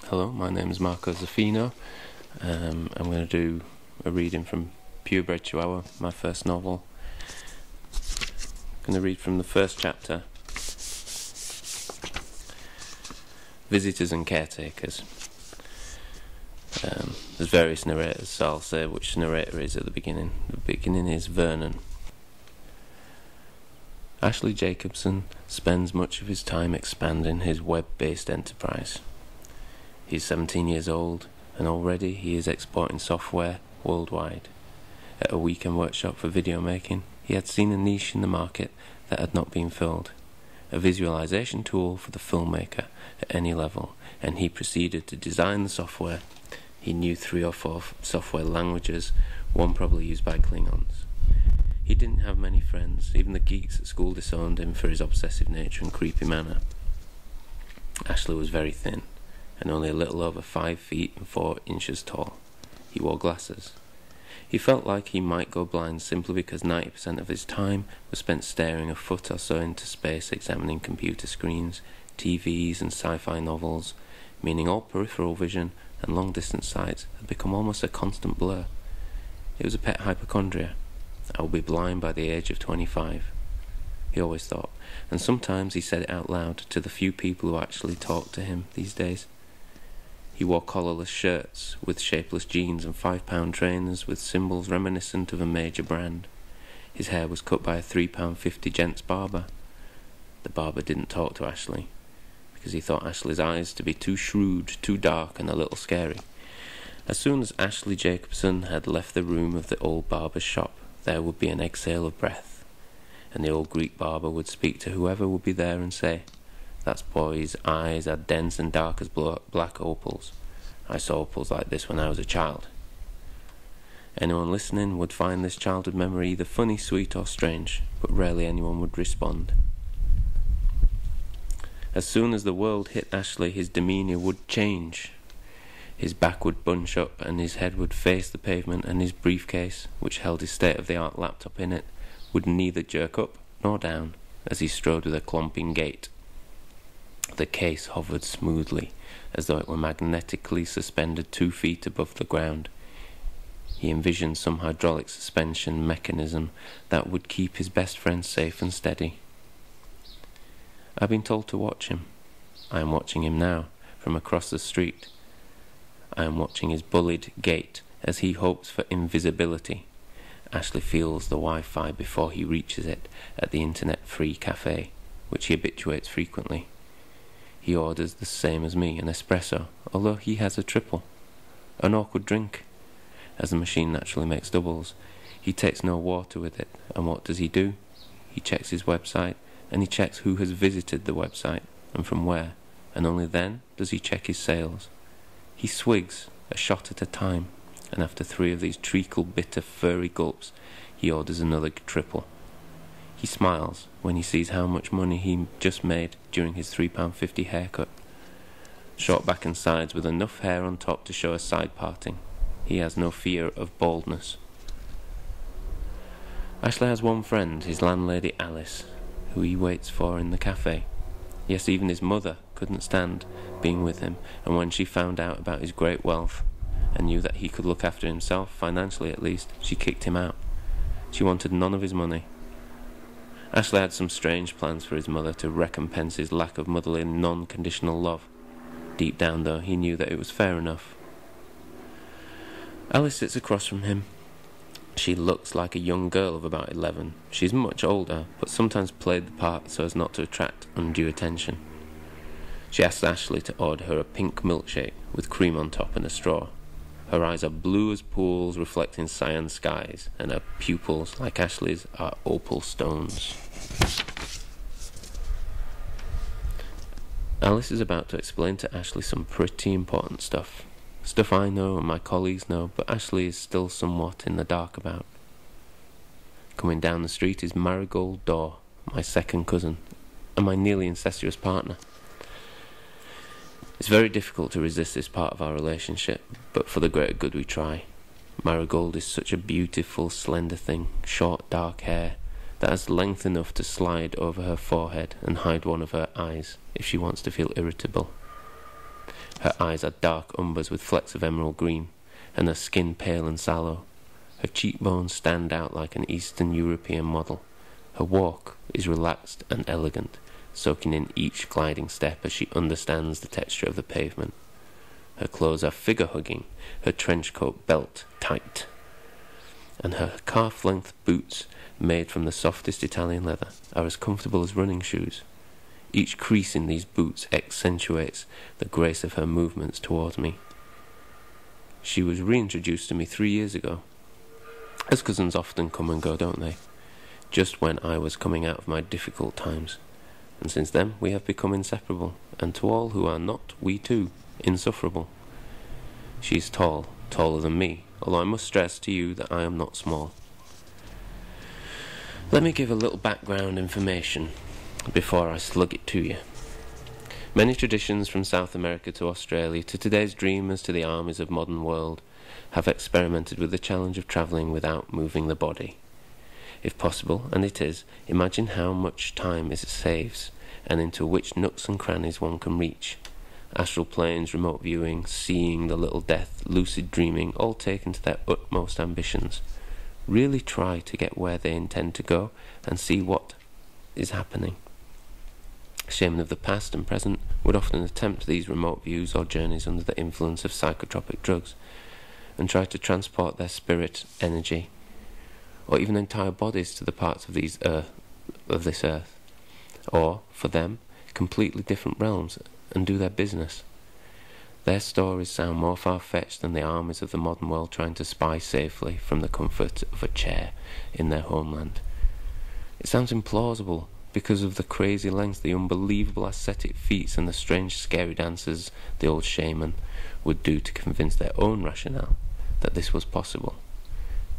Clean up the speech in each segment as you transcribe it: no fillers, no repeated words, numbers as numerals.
Hello, my name is Marco Zaffino. I'm going to do a reading from Bred Chihuahua, my first novel. I'm going to read from the first chapter, Visitors and Caretakers. There's various narrators, so I'll say which narrator is at the beginning. The beginning is Vernon. Ashley Jacobson spends much of his time expanding his web-based enterprise. He's 17 years old, and already he is exporting software worldwide. At a weekend workshop for video making, he had seen a niche in the market that had not been filled, a visualization tool for the filmmaker at any level, and he proceeded to design the software. He knew 3 or 4 software languages, one probably used by Klingons. He didn't have many friends, even the geeks at school disowned him for his obsessive nature and creepy manner. Ashley was very thin, and only a little over 5 feet and 4 inches tall. He wore glasses. He felt like he might go blind simply because 90% of his time was spent staring a foot or so into space, examining computer screens, TVs and sci-fi novels, meaning all peripheral vision and long-distance sights had become almost a constant blur. It was a pet hypochondria. I will be blind by the age of 25, he always thought, and sometimes he said it out loud to the few people who actually talked to him these days. He wore collarless shirts with shapeless jeans and 5-pound trainers with symbols reminiscent of a major brand. His hair was cut by a £3.50 gents barber. The barber didn't talk to Ashley, because he thought Ashley's eyes to be too shrewd, too dark, and a little scary. As soon as Ashley Jacobson had left the room of the old barber's shop, there would be an exhale of breath, and the old Greek barber would speak to whoever would be there and say, "That boy's eyes are dense and dark as black opals. I saw opals like this when I was a child." Anyone listening would find this childhood memory either funny, sweet, or strange, but rarely anyone would respond. As soon as the world hit Ashley, his demeanour would change. His back would bunch up and his head would face the pavement, and his briefcase, which held his state-of-the-art laptop in it, would neither jerk up nor down as he strode with a clomping gait. The case hovered smoothly, as though it were magnetically suspended 2 feet above the ground. He envisioned some hydraulic suspension mechanism that would keep his best friend safe and steady. I've been told to watch him. I am watching him now, from across the street. I am watching his bullied gait as he hopes for invisibility. Ashley feels the Wi-Fi before he reaches it at the internet-free cafe, which he habituates frequently. He orders the same as me, an espresso, although he has a triple. An awkward drink, as the machine naturally makes doubles. He takes no water with it, and what does he do? He checks his website, and he checks who has visited the website, and from where, and only then does he check his sales. He swigs, a shot at a time, and after 3 of these treacle-bitter, furry gulps, he orders another triple. He smiles when he sees how much money he just made during his £3.50 haircut. Short back and sides with enough hair on top to show a side parting. He has no fear of baldness. Ashley has one friend, his landlady Alice, who he waits for in the cafe. Yes, even his mother couldn't stand being with him, and when she found out about his great wealth and knew that he could look after himself, financially at least, she kicked him out. She wanted none of his money. Ashley had some strange plans for his mother to recompense his lack of motherly non-conditional love. Deep down, though, he knew that it was fair enough. Alice sits across from him. She looks like a young girl of about 11. She's much older, but sometimes played the part so as not to attract undue attention. She asks Ashley to order her a pink milkshake with cream on top and a straw. Her eyes are blue as pools reflecting cyan skies, and her pupils, like Ashley's, are opal stones. Alice is about to explain to Ashley some pretty important stuff. Stuff I know and my colleagues know, but Ashley is still somewhat in the dark about. Coming down the street is Marigold Daw, my second cousin, and my nearly incestuous partner. It's very difficult to resist this part of our relationship, but for the greater good we try. Marigold is such a beautiful, slender thing, short, dark hair, that has length enough to slide over her forehead and hide one of her eyes if she wants to feel irritable. Her eyes are dark umbers with flecks of emerald green, and her skin pale and sallow. Her cheekbones stand out like an Eastern European model. Her walk is relaxed and elegant, soaking in each gliding step as she understands the texture of the pavement. Her clothes are figure-hugging, her trench coat belt tight, and her calf-length boots, made from the softest Italian leather, are as comfortable as running shoes. Each crease in these boots accentuates the grace of her movements towards me. She was reintroduced to me 3 years ago. As cousins often come and go, don't they? Just when I was coming out of my difficult times. And since then we have become inseparable, and to all who are not, we too, insufferable. She is tall, taller than me, although I must stress to you that I am not small. Let me give a little background information before I slug it to you. Many traditions from South America to Australia, to today's dreamers, to the armies of modern world, have experimented with the challenge of travelling without moving the body. If possible, and it is, imagine how much time it saves, and into which nooks and crannies one can reach. Astral planes, remote viewing, seeing the little death, lucid dreaming, all taken to their utmost ambitions. Really try to get where they intend to go, and see what is happening. Shaman of the past and present would often attempt these remote views or journeys under the influence of psychotropic drugs, and try to transport their spirit, energy, or even entire bodies to the parts of this earth, or, for them, completely different realms, and do their business. Their stories sound more far-fetched than the armies of the modern world trying to spy safely from the comfort of a chair in their homeland. It sounds implausible because of the crazy lengths, the unbelievable ascetic feats, and the strange scary dances the old shaman would do to convince their own rationale that this was possible.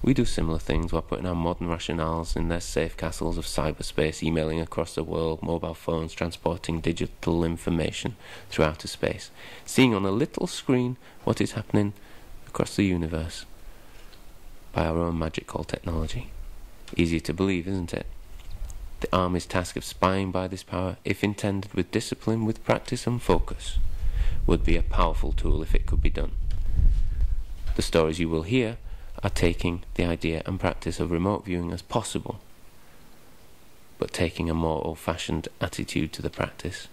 We do similar things while putting our modern rationales in their safe castles of cyberspace, emailing across the world, mobile phones transporting digital information through outer space, seeing on a little screen what is happening across the universe by our own magic called technology. Easy to believe, isn't it? The army's task of spying by this power, if intended with discipline, with practice and focus, would be a powerful tool if it could be done. The stories you will hear are taking the idea and practice of remote viewing as possible, but taking a more old-fashioned attitude to the practice.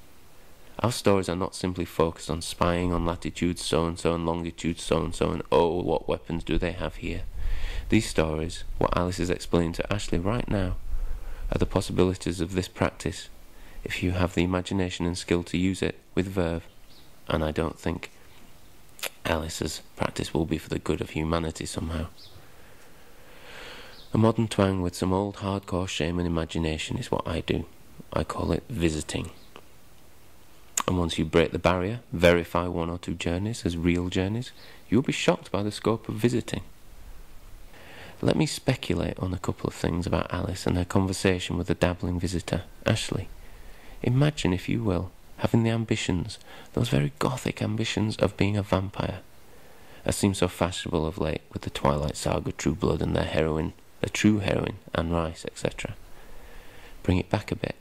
Our stories are not simply focused on spying on latitude so-and-so and longitude so-and-so and oh, what weapons do they have here. These stories, what Alice is explaining to Ashley right now, are the possibilities of this practice if you have the imagination and skill to use it with verve, and I don't think Alice's practice will be for the good of humanity somehow. A modern twang with some old hardcore shaman imagination is what I do. I call it visiting. And once you break the barrier, verify 1 or 2 journeys as real journeys, you'll be shocked by the scope of visiting. Let me speculate on a couple of things about Alice and her conversation with the dabbling visitor, Ashley. Imagine, if you will, having the ambitions, those very gothic ambitions of being a vampire, as seems so fashionable of late with the Twilight Saga, True Blood, and their heroine, the true heroine, Anne Rice, etc. Bring it back a bit.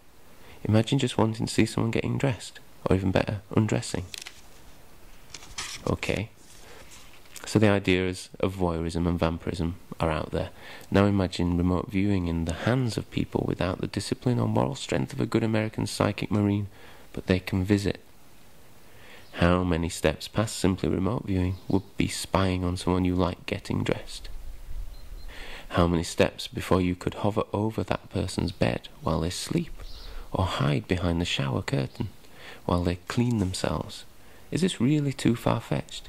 Imagine just wanting to see someone getting dressed, or even better, undressing. Okay, so the ideas of voyeurism and vampirism are out there. Now imagine remote viewing in the hands of people without the discipline or moral strength of a good American psychic marine, but they can visit. How many steps past simply remote viewing would be spying on someone you like getting dressed? How many steps before you could hover over that person's bed while they sleep, or hide behind the shower curtain while they clean themselves? Is this really too far-fetched?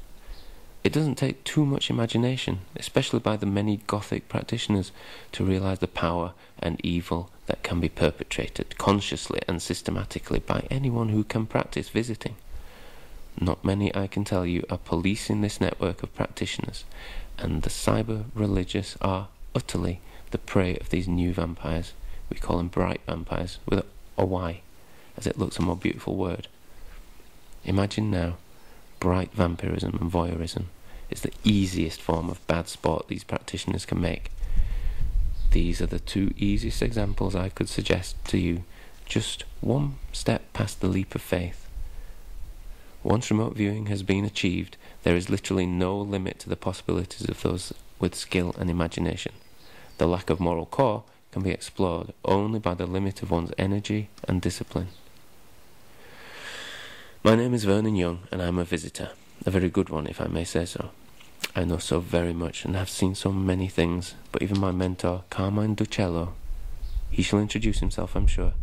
It doesn't take too much imagination, especially by the many Gothic practitioners, to realise the power and evil that can be perpetrated consciously and systematically by anyone who can practice visiting. Not many, I can tell you, are policing this network of practitioners, and the cyber-religious are utterly the prey of these new vampires. We call them bright vampires, with a Y, as it looks a more beautiful word. Imagine now, bright vampirism and voyeurism is the easiest form of bad sport these practitioners can make. These are the 2 easiest examples I could suggest to you, just 1 step past the leap of faith. Once remote viewing has been achieved, there is literally no limit to the possibilities of those with skill and imagination. The lack of moral core can be explored only by the limit of one's energy and discipline. My name is Vernon Young, and I am a visitor. A very good one, if I may say so. I know so very much and have seen so many things, but even my mentor, Carmine Ducello, he shall introduce himself, I'm sure,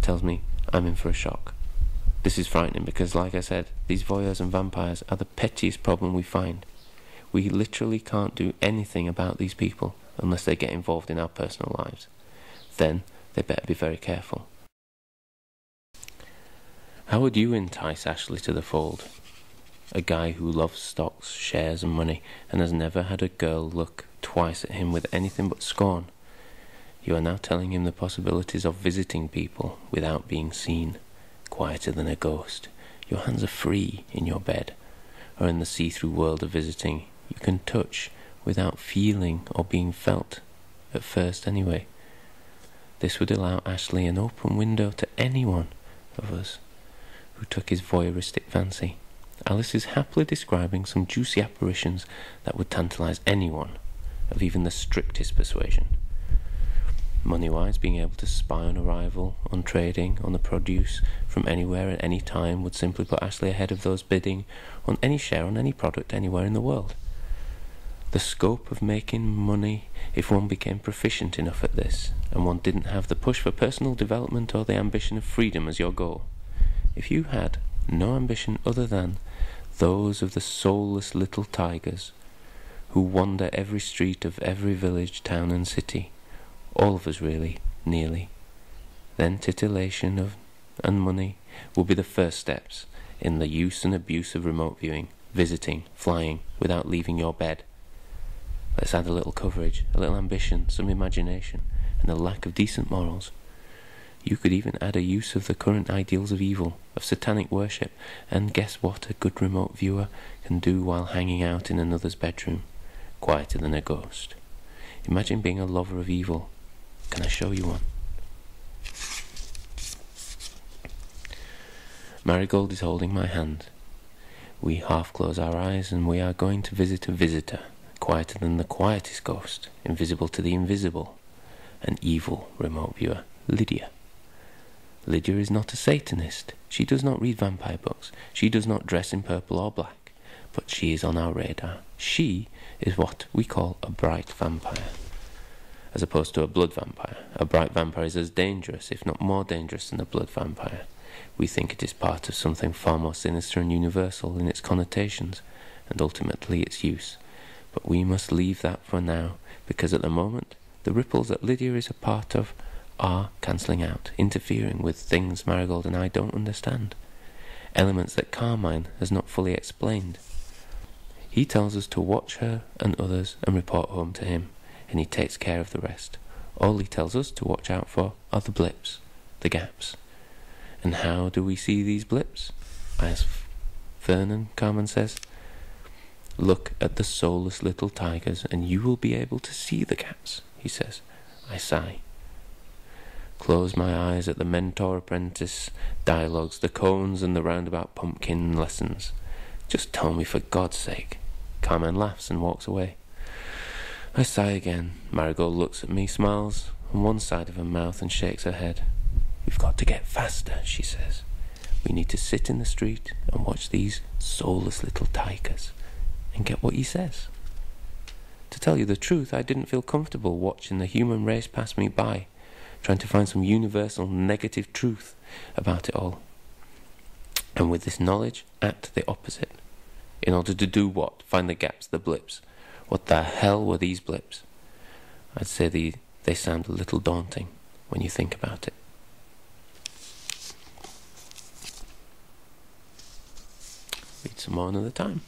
tells me I'm in for a shock. This is frightening because, like I said, these voyeurs and vampires are the pettiest problem we find. We literally can't do anything about these people unless they get involved in our personal lives. Then they better be very careful. How would you entice Ashley to the fold? A guy who loves stocks, shares and money, and has never had a girl look twice at him with anything but scorn. You are now telling him the possibilities of visiting people without being seen, quieter than a ghost. Your hands are free in your bed, or in the see-through world of visiting. You can touch without feeling or being felt, at first anyway. This would allow Ashley an open window to any one of us who took his voyeuristic fancy. Alice is happily describing some juicy apparitions that would tantalise anyone of even the strictest persuasion. Money-wise, being able to spy on arrival, on trading, on the produce from anywhere at any time would simply put Ashley ahead of those bidding on any share on any product anywhere in the world. The scope of making money, if one became proficient enough at this, and one didn't have the push for personal development or the ambition of freedom as your goal. If you had no ambition other than those of the soulless little tigers who wander every street of every village, town and city, all of us really, nearly, then titillation and money will be the first steps in the use and abuse of remote viewing, visiting, flying, without leaving your bed. Let's add a little coverage, a little ambition, some imagination, and a lack of decent morals. You could even add a use of the current ideals of evil, of satanic worship, and guess what a good remote viewer can do while hanging out in another's bedroom, quieter than a ghost. Imagine being a lover of evil. Can I show you one? Marigold is holding my hand. We half close our eyes and we are going to visit a visitor, quieter than the quietest ghost, invisible to the invisible, an evil remote viewer, Lydia. Lydia is not a Satanist. She does not read vampire books. She does not dress in purple or black. But she is on our radar. She is what we call a bright vampire, as opposed to a blood vampire. A bright vampire is as dangerous, if not more dangerous, than a blood vampire. We think it is part of something far more sinister and universal in its connotations, and ultimately its use. But we must leave that for now, because at the moment, the ripples that Lydia is a part of are cancelling out, interfering with things Marigold and I don't understand. Elements that Carmine has not fully explained. He tells us to watch her and others and report home to him, and he takes care of the rest. All he tells us to watch out for are the blips, the gaps. And how do we see these blips? I ask Vernon, Carmine says. Look at the soulless little tigers and you will be able to see the gaps, he says. I sigh. Close my eyes at the mentor-apprentice dialogues, the cones and the roundabout pumpkin lessons. Just tell me for God's sake. Carmen laughs and walks away. I sigh again. Marigold looks at me, smiles on one side of her mouth and shakes her head. We've got to get faster, she says. We need to sit in the street and watch these soulless little tigers and get what he says. To tell you the truth, I didn't feel comfortable watching the human race pass me by, trying to find some universal negative truth about it all. And with this knowledge, act the opposite. In order to do what? Find the gaps, the blips. What the hell were these blips? I'd say they sound a little daunting when you think about it. Read some more another time.